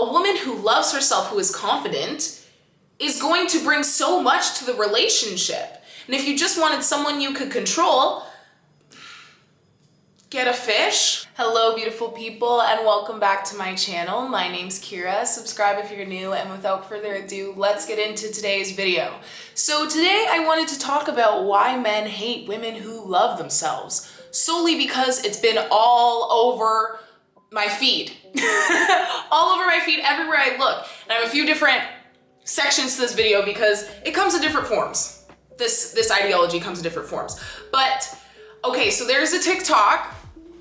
a woman who loves herself, who is confident, is going to bring so much to the relationship. And if you just wanted someone you could control, get a fish. Hello, beautiful people, and welcome back to my channel. My name's Kira. Subscribe if you're new, and without further ado, let's get into today's video. So today I wanted to talk about why men hate women who love themselves, solely because it's been all over my feed. All over my feed, everywhere I look. And I have a few different sections to this video because it comes in different forms. This ideology comes in different forms. But, okay, so there's a TikTok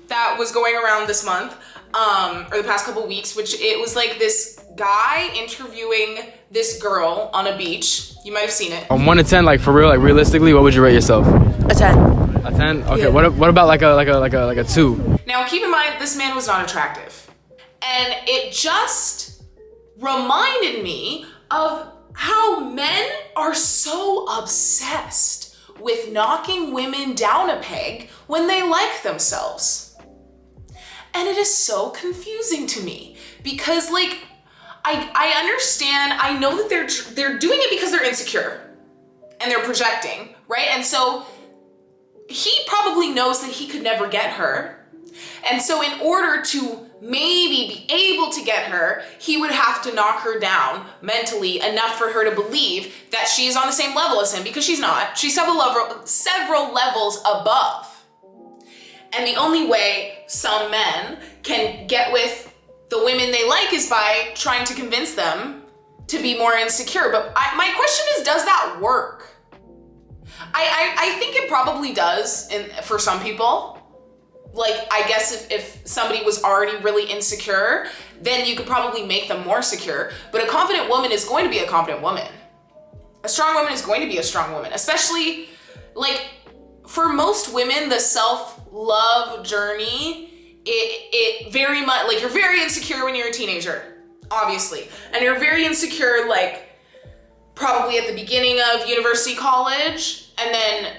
that was going around this month, or the past couple weeks, which it was like this guy interviewing this girl on a beach. You might have seen it. On 1 to 10, like for real, like realistically, what would you rate yourself? A 10. A 10? Okay. Yeah. What about like a 2? Now keep in mind, this man was not attractive. And it just reminded me of how men are so obsessed with knocking women down a peg when they like themselves. And it is so confusing to me because, like, I understand, I know that they're doing it because they're insecure and they're projecting, right? And so he probably knows that he could never get her. And so in order to maybe be able to get her, he would have to knock her down mentally enough for her to believe that she's on the same level as him, because she's not. She's several levels above. And the only way some men can get with the women they like is by trying to convince them to be more insecure. But my question is, does that work? I think it probably does for some people. Like, I guess if somebody was already really insecure, then you could probably make them more secure. But a confident woman is going to be a confident woman. A strong woman is going to be a strong woman, especially, like, for most women, the self-love journey, it very much, like, you're very insecure when you're a teenager, obviously. And you're very insecure, like, probably at the beginning of university, college, and then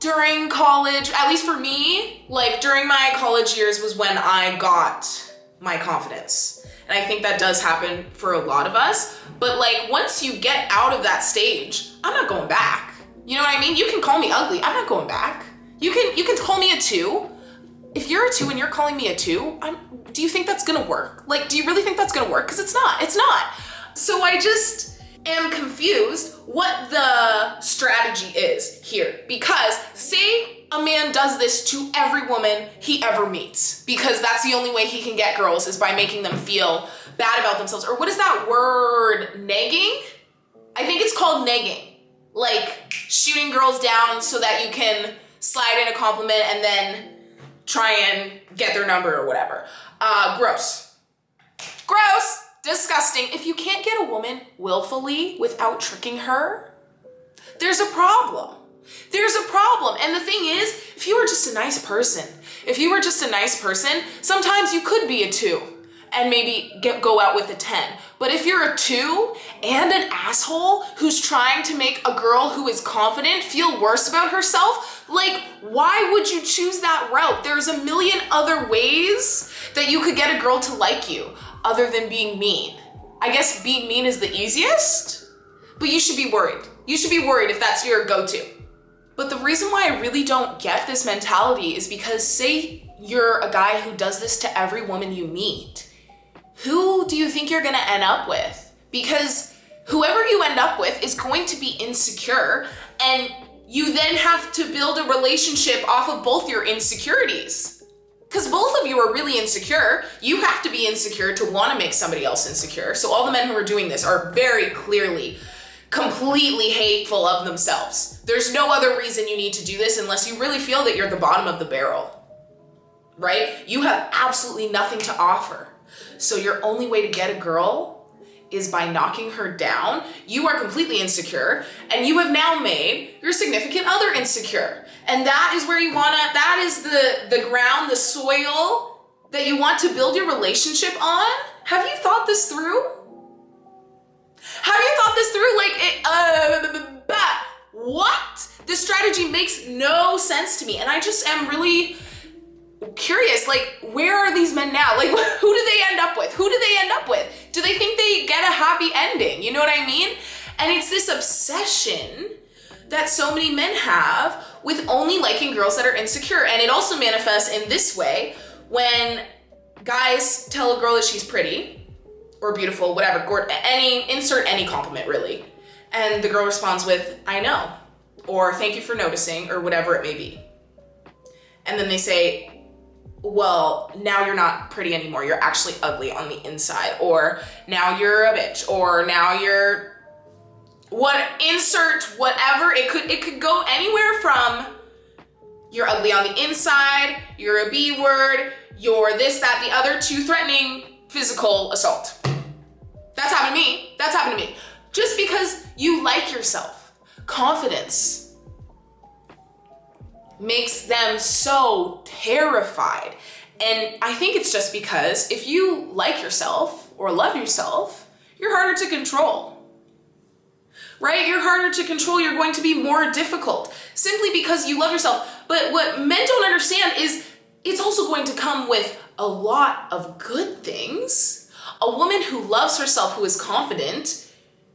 during college, at least for me, like, during my college years was when I got my confidence. And I think that does happen for a lot of us. But, like, once you get out of that stage, I'm not going back. You know what I mean? You can call me ugly. I'm not going back. You can call me a 2. If you're a 2 and you're calling me a 2, do you think that's gonna work? Like, do you really think that's gonna work? Because it's not. It's not. So I just am confused what the strategy is here. Because say a man does this to every woman he ever meets, because that's the only way he can get girls, is by making them feel bad about themselves. Or what is that word? Negging? I think it's called negging. Like, shooting girls down so that you can slide in a compliment and then try and get their number or whatever. Gross. Gross. Disgusting. If you can't get a woman willfully without tricking her, there's a problem. There's a problem. And the thing is, if you were just a nice person, sometimes you could be a 2 and maybe go out with a 10. But if you're a 2 and an asshole who's trying to make a girl who is confident feel worse about herself, like, why would you choose that route? There's a million other ways that you could get a girl to like you other than being mean. I guess being mean is the easiest, but you should be worried. You should be worried if that's your go-to. But the reason why I really don't get this mentality is because, say you're a guy who does this to every woman you meet, who do you think you're gonna end up with? Because whoever you end up with is going to be insecure, and you then have to build a relationship off of both your insecurities. Because both of you are really insecure. You have to be insecure to want to make somebody else insecure. So all the men who are doing this are very clearly completely hateful of themselves. There's no other reason you need to do this unless you really feel that you're the bottom of the barrel, right? You have absolutely nothing to offer. So your only way to get a girl is by knocking her down. You are completely insecure, and you have now made your significant other insecure. And that is where you wanna, that is the ground, the soil that you want to build your relationship on. Have you thought this through? Have you thought this through? Like, what? This strategy makes no sense to me. And I just am really curious, like, where are these men now? Like, who do they end up with? Who do they end up with? Do they happy ending. You know what I mean? And it's this obsession that so many men have with only liking girls that are insecure. And it also manifests in this way when guys tell a girl that she's pretty or beautiful, whatever, insert any compliment really. And the girl responds with, I know, or thank you for noticing, or whatever it may be. And then they say, well, now you're not pretty anymore. You're actually ugly on the inside. Or now you're a bitch. Or now you're insert whatever. It could go anywhere from you're ugly on the inside, you're a B word, you're this, that, the other, to threatening physical assault. That's happened to me. That's happened to me. Just because you like yourself. Confidence makes them so terrified. And I think it's just because if you like yourself or love yourself, you're harder to control. Right? You're harder to control. You're going to be more difficult simply because you love yourself. But what men don't understand is it's also going to come with a lot of good things. A woman who loves herself, who is confident,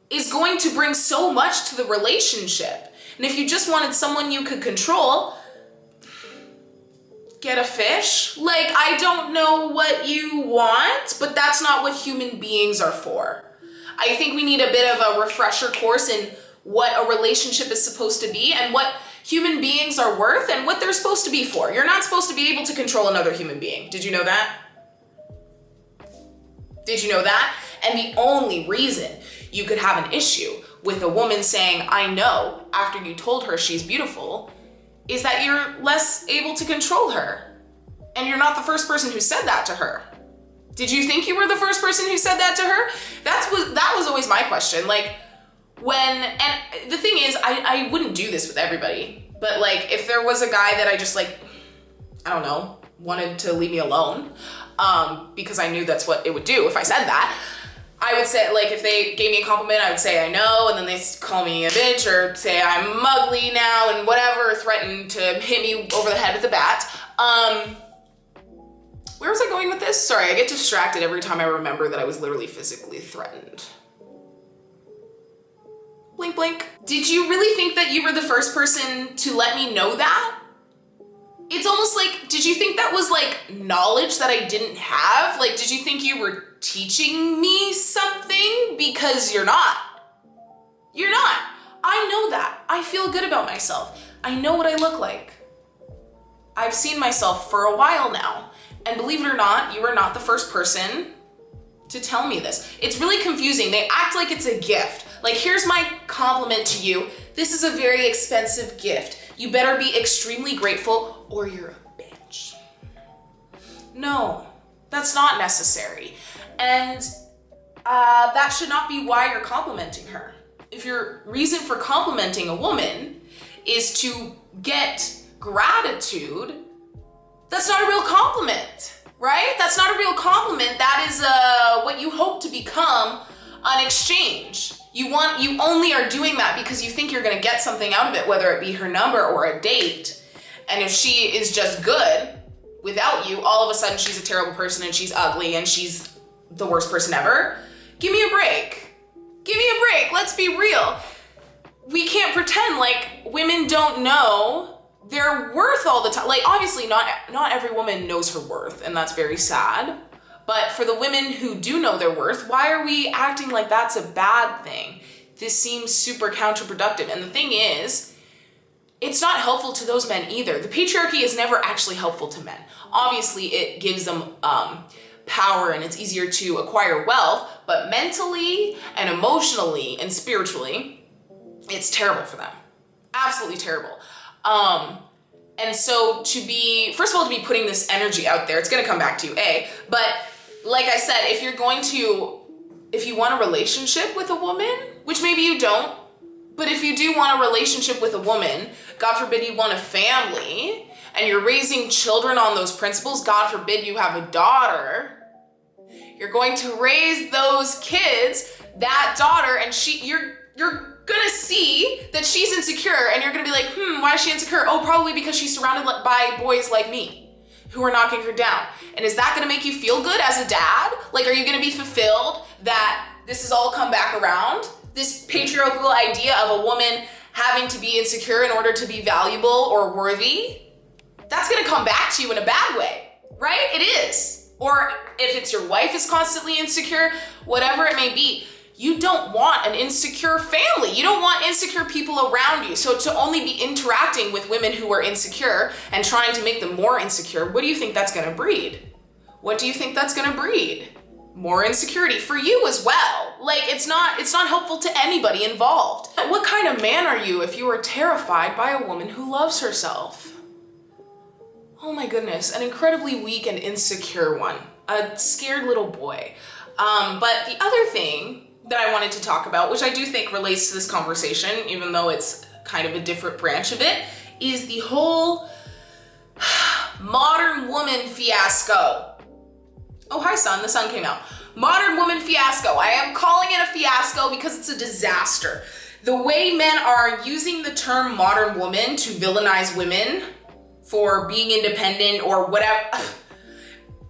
is going to bring so much to the relationship. And if you just wanted someone you could control, get a fish. Like, I don't know what you want, but that's not what human beings are for. I think we need a bit of a refresher course in what a relationship is supposed to be and what human beings are worth and what they're supposed to be for. You're not supposed to be able to control another human being. Did you know that? Did you know that? And the only reason you could have an issue with a woman saying, I know, after you told her she's beautiful, is that you're less able to control her. And you're not the first person who said that to her. Did you think you were the first person who said that to her? That was always my question. Like, and the thing is, I wouldn't do this with everybody, but like, if there was a guy that I just like, I don't know, wanted to leave me alone, because I knew that's what it would do if I said that, I would say, like, if they gave me a compliment, I would say I know, and then they call me a bitch, or say I'm ugly now, and whatever, threaten to hit me over the head with a bat. Where was I going with this? Sorry, I get distracted every time I remember that I was literally physically threatened. Blink, blink. Did you really think that you were the first person to let me know that? It's almost like, did you think that was like knowledge that I didn't have? Like, did you think you were teaching me something? Because you're not. You're not. I know that. I feel good about myself. I know what I look like. I've seen myself for a while now. And believe it or not, you are not the first person to tell me this. It's really confusing. They act like it's a gift. Like, here's my compliment to you. This is a very expensive gift. You better be extremely grateful or you're a bitch. No, that's not necessary. And that should not be why you're complimenting her. If your reason for complimenting a woman is to get gratitude, that's not a real compliment, right? That's not a real compliment. That is what you hope to become an exchange. You only are doing that because you think you're gonna get something out of it, whether it be her number or a date. And if she is just good without you, all of a sudden she's a terrible person and she's ugly and she's the worst person ever. Give me a break. Give me a break. Let's be real. We can't pretend like women don't know their worth all the time. Like, obviously not every woman knows her worth, and that's very sad. But for the women who do know their worth, why are we acting like that's a bad thing? This seems super counterproductive. And the thing is, it's not helpful to those men either. The patriarchy is never actually helpful to men. Obviously, it gives them power and it's easier to acquire wealth, but mentally and emotionally and spiritually, it's terrible for them. Absolutely terrible. And so first of all, to be putting this energy out there, it's going to come back to you, but like I said, if you want a relationship with a woman, which maybe you don't, but if you do want a relationship with a woman, God forbid you want a family and you're raising children on those principles, God forbid you have a daughter, you're going to raise those kids, that daughter, and you're gonna see that she's insecure and you're gonna be like, why is she insecure? Oh, probably because she's surrounded by boys like me who are knocking her down. And is that gonna make you feel good as a dad? Like, are you gonna be fulfilled that this has all come back around. This patriarchal idea of a woman having to be insecure in order to be valuable or worthy, that's gonna come back to you in a bad way, right? It is. Or if it's your wife is constantly insecure, whatever it may be, you don't want an insecure family. You don't want insecure people around you. So to only be interacting with women who are insecure and trying to make them more insecure, what do you think that's gonna breed? What do you think that's gonna breed? More insecurity for you as well. Like, it's not helpful to anybody involved. What kind of man are you if you are terrified by a woman who loves herself? Oh my goodness, an incredibly weak and insecure one, a scared little boy. But the other thing that I wanted to talk about, which I do think relates to this conversation, even though it's kind of a different branch of it, is the whole modern woman fiasco. Oh, hi sun, the sun came out. Modern woman fiasco. I am calling it a fiasco because it's a disaster. The way men are using the term modern woman to villainize women for being independent or whatever.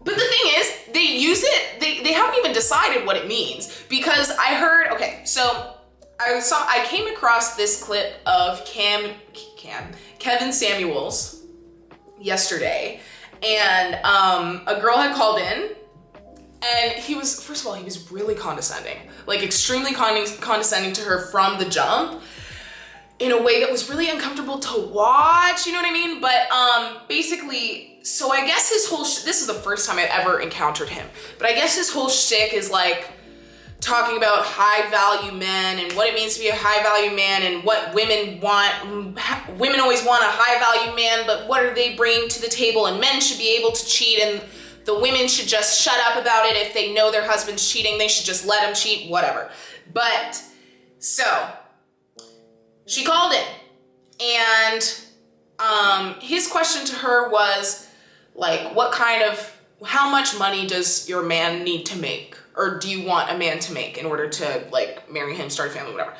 But the thing is, they use it, they haven't even decided what it means, because I heard, okay, so I came across this clip of Kevin Samuels yesterday, and a girl had called in, and he was, first of all, he was really condescending, like extremely condescending to her from the jump, in a way that was really uncomfortable to watch, you know what I mean? But basically, so I guess his whole, this is the first time I've ever encountered him, but I guess his whole shtick is like talking about high value men and what it means to be a high value man and what women want. Women always want a high value man, but what are they bringing to the table? And men should be able to cheat, and the women should just shut up about it. If they know their husband's cheating, they should just let him cheat, whatever. But so she called in, and his question to her was like, how much money does your man need to make? Or do you want a man to make in order to like marry him, start a family, whatever?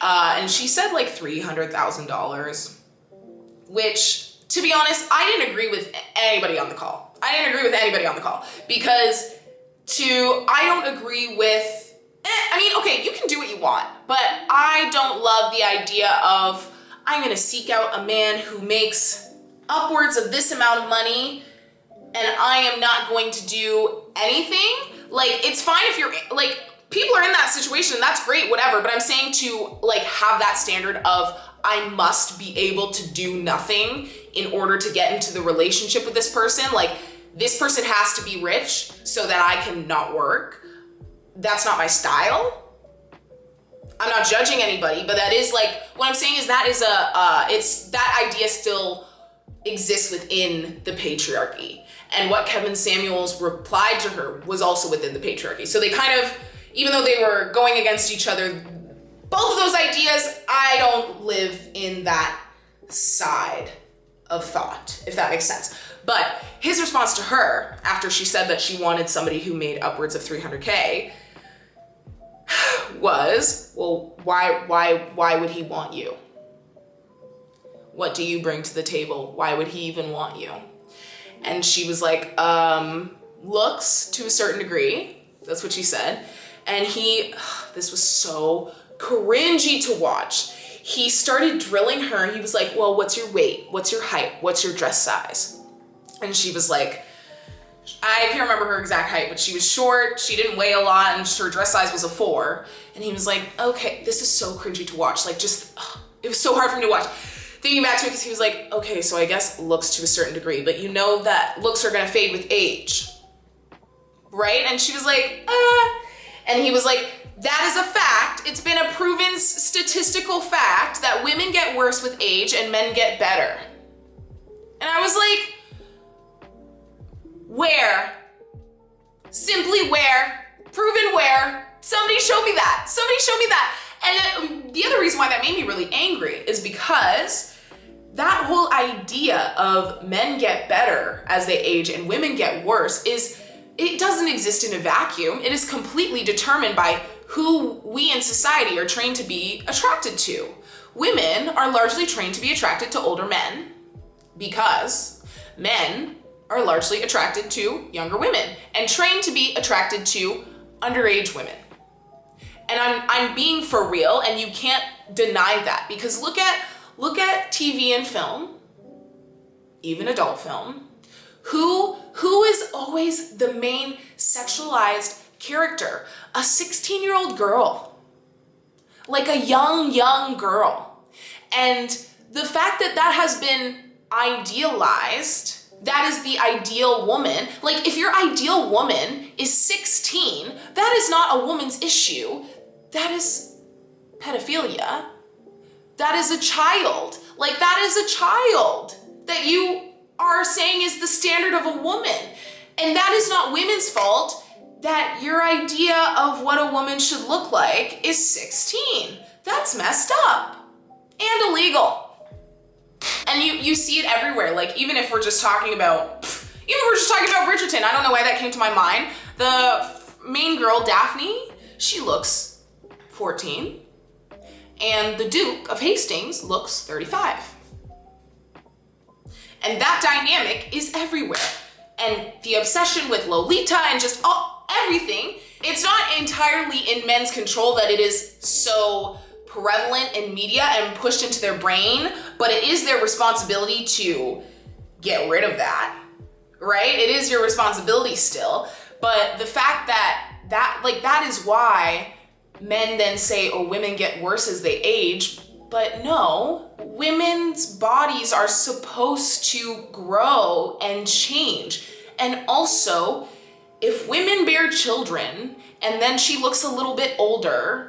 And she said like $300,000, which, to be honest, I didn't agree with anybody on the call. Because I don't agree with, I mean, okay, you can do what you want, but I don't love the idea of, I'm gonna seek out a man who makes upwards of this amount of money and I am not going to do anything. Like, it's fine if you're, like, people are in that situation and that's great, whatever, but I'm saying to like have that standard of, I must be able to do nothing in order to get into the relationship with this person. Like, this person has to be rich so that I can not work. That's not my style. I'm not judging anybody, but that is like, what I'm saying is that is that idea still exists within the patriarchy. And what Kevin Samuels replied to her was also within the patriarchy. So they kind of, even though they were going against each other, both of those ideas, I don't live in that side of thought, if that makes sense. But his response to her, after she said that she wanted somebody who made upwards of 300K, was, well, why would he want you? What do you bring to the table? Why would he even want you? And she was like, looks to a certain degree. That's what she said. And this was so cringy to watch. He started drilling her. He was like, well, what's your weight? What's your height? What's your dress size? And she was like, I can't remember her exact height, but she was short. She didn't weigh a lot, and her dress size was a 4. And he was like, okay, this is so cringy to watch. Like, just, it was so hard for me to watch. Thinking back to it, because he was like, okay, so I guess looks to a certain degree, but you know that looks are gonna fade with age, right? And she was like, and he was like, that is a fact. It's been a proven statistical fact that women get worse with age and men get better. And I was like, where? Simply where? Proven where? Somebody show me that. Somebody show me that. And the other reason why that made me really angry is because that whole idea of men get better as they age and women get worse it doesn't exist in a vacuum. It is completely determined by who we in society are trained to be attracted to. Women are largely trained to be attracted to older men because men are largely attracted to younger women and trained to be attracted to underage women. And I'm being for real, and you can't deny that, because look at TV and film, even adult film. Who is always the main sexualized character? A 16-year-old girl. Like a young girl. And the fact that that has been idealized, that is the ideal woman. Like, if your ideal woman is 16, that is not a woman's issue. That is pedophilia. That is a child. Like, that is a child that you are saying is the standard of a woman. And that is not women's fault that your idea of what a woman should look like is 16. That's messed up and illegal. And you see it everywhere. Like, even if we're just talking about Bridgerton, I don't know why that came to my mind. The main girl, Daphne, she looks 14. And the Duke of Hastings looks 35. And that dynamic is everywhere. And the obsession with Lolita and just everything, it's not entirely in men's control that it is so prevalent in media and pushed into their brain, but it is their responsibility to get rid of that, right? It is your responsibility still. But the fact that is why men then say, oh, women get worse as they age. But no, women's bodies are supposed to grow and change. And also, if women bear children and then she looks a little bit older,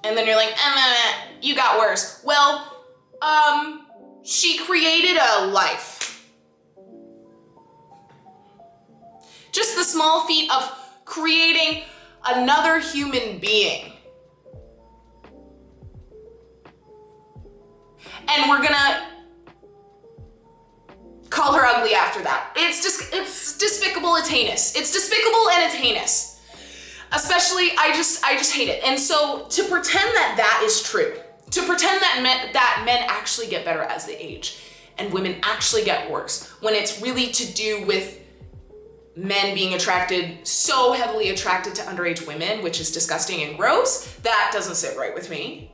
and then you're like, you got worse. Well, she created a life. Just the small feat of creating another human being. And we're gonna call her ugly after that. It's despicable, it's heinous. It's despicable and it's heinous. Especially, I just hate it. And so to pretend that that is true, to pretend that men actually get better as they age and women actually get worse, when it's really to do with men being so heavily attracted to underage women, which is disgusting and gross, that doesn't sit right with me.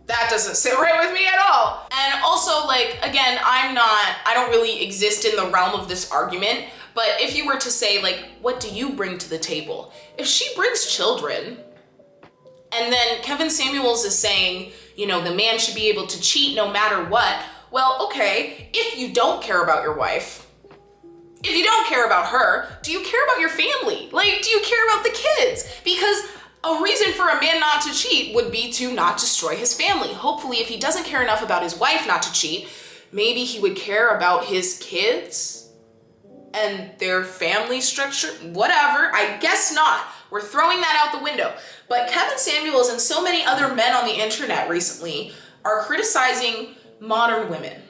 That doesn't sit right with me at all. And also, like, again, I don't really exist in the realm of this argument, but if you were to say, like, what do you bring to the table? If she brings children, and then Kevin Samuels is saying, the man should be able to cheat no matter what, well, okay, if you don't care about your wife, if you don't care about her, do you care about your family? Like, do you care about the kids? Because a reason for a man not to cheat would be to not destroy his family. Hopefully, if he doesn't care enough about his wife not to cheat, maybe he would care about his kids and their family structure, whatever. I guess not. We're throwing that out the window. But Kevin Samuels and so many other men on the internet recently are criticizing modern women.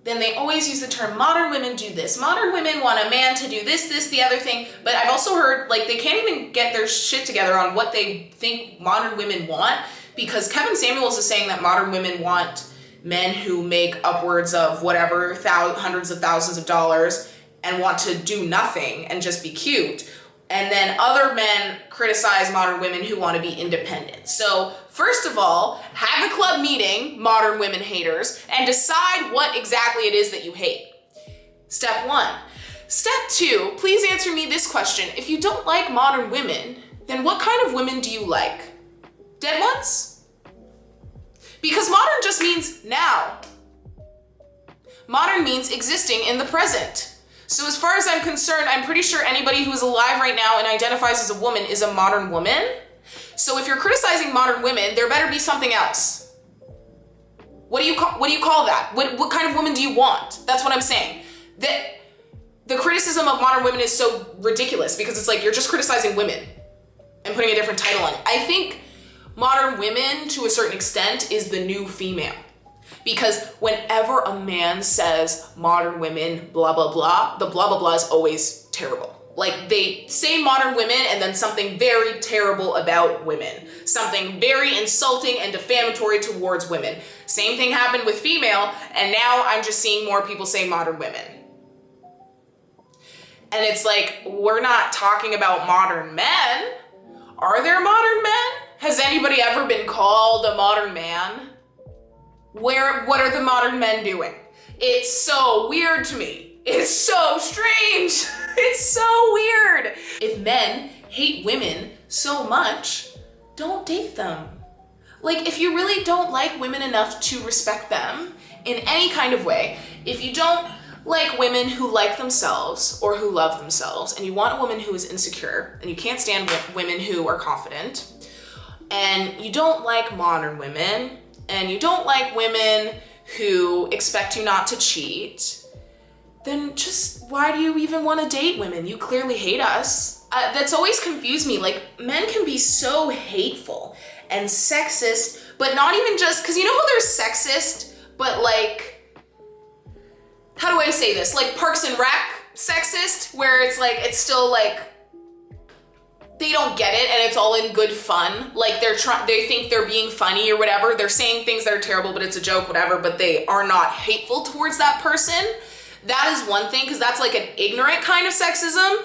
Then they always use the term, modern women do this. Modern women want a man to do this, the other thing. But I've also heard, like, they can't even get their shit together on what they think modern women want, because Kevin Samuels is saying that modern women want men who make upwards of whatever, hundreds of thousands of dollars and want to do nothing and just be cute. And then other men criticize modern women who want to be independent. So first of all, have a club meeting, modern women haters, and decide what exactly it is that you hate. Step 1. Step 2, please answer me this question. If you don't like modern women, then what kind of women do you like? Dead ones? Because modern just means now. Modern means existing in the present. So as far as I'm concerned, I'm pretty sure anybody who is alive right now and identifies as a woman is a modern woman. So if you're criticizing modern women, there better be something else. What do you call that? What kind of woman do you want? That's what I'm saying. The criticism of modern women is so ridiculous because it's like you're just criticizing women and putting a different title on it. I think modern women, to a certain extent, is the new female. Because whenever a man says modern women, blah, blah, blah, the blah, blah, blah is always terrible. Like, they say modern women and then something very terrible about women. Something very insulting and defamatory towards women. Same thing happened with female, and now I'm just seeing more people say modern women. And it's like, we're not talking about modern men. Are there modern men? Has Has anybody ever been called a modern man? What are the modern men doing? It's so weird to me. It's so strange. It's so weird. If men hate women so much, don't date them. Like, if you really don't like women enough to respect them in any kind of way, if you don't like women who like themselves or who love themselves, and you want a woman who is insecure, and you can't stand women who are confident, and you don't like modern women, and you don't like women who expect you not to cheat, then just why do you even want to date women? You clearly hate us. That's always confused me. Like, men can be so hateful and sexist, but not even just, because you know how they're sexist, but like, how do I say this? Like Parks and Rec sexist, where it's like, it's still like, they don't get it and it's all in good fun. Like they think they're being funny or whatever. They're saying things that are terrible, but it's a joke, whatever, but they are not hateful towards that person. That is one thing, because that's like an ignorant kind of sexism.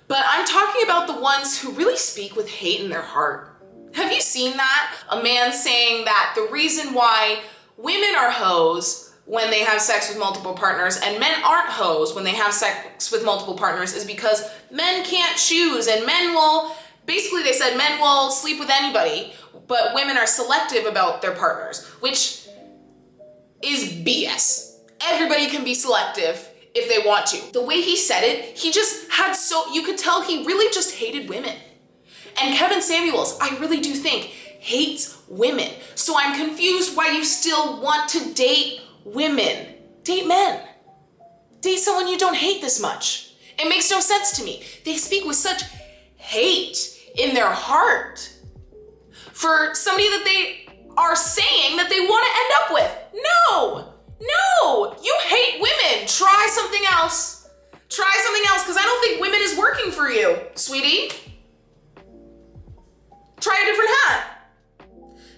But I'm talking about the ones who really speak with hate in their heart. Have you seen that? A man saying that the reason why women are hoes when they have sex with multiple partners and men aren't hoes when they have sex with multiple partners is because men can't choose, and men will, basically they said men will sleep with anybody, but women are selective about their partners, which is BS. Everybody can be selective if they want to. The way he said it, he just had you could tell he really just hated women. And Kevin Samuels, I really do think, hates women. So I'm confused why you still want to date women. Date men. Date someone you don't hate this much. It makes no sense to me. They speak with such hate in their heart for somebody that they are saying that they want to end up with. No, you hate women. Try something else. Try something else, because I don't think women is working for you, sweetie. Try a different hat.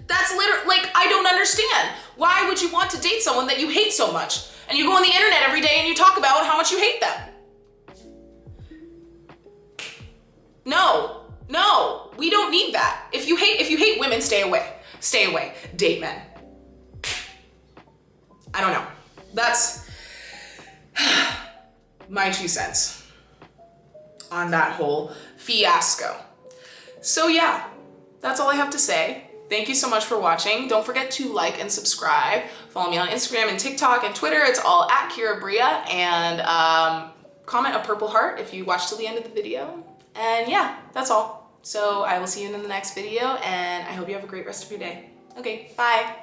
That's literally, like, I don't understand. Why would you want to date someone that you hate so much? And you go on the internet every day and you talk about how much you hate them. No, we don't need that. If you hate women, stay away. Stay away. Date men. I don't know. That's my 2 cents on that whole fiasco. So yeah, that's all I have to say. Thank you so much for watching. Don't forget to like and subscribe. Follow me on Instagram and TikTok and Twitter. It's all at Kira Bria. And comment a purple heart if you watched till the end of the video. And yeah, that's all. So I will see you in the next video, and I hope you have a great rest of your day. Okay, bye.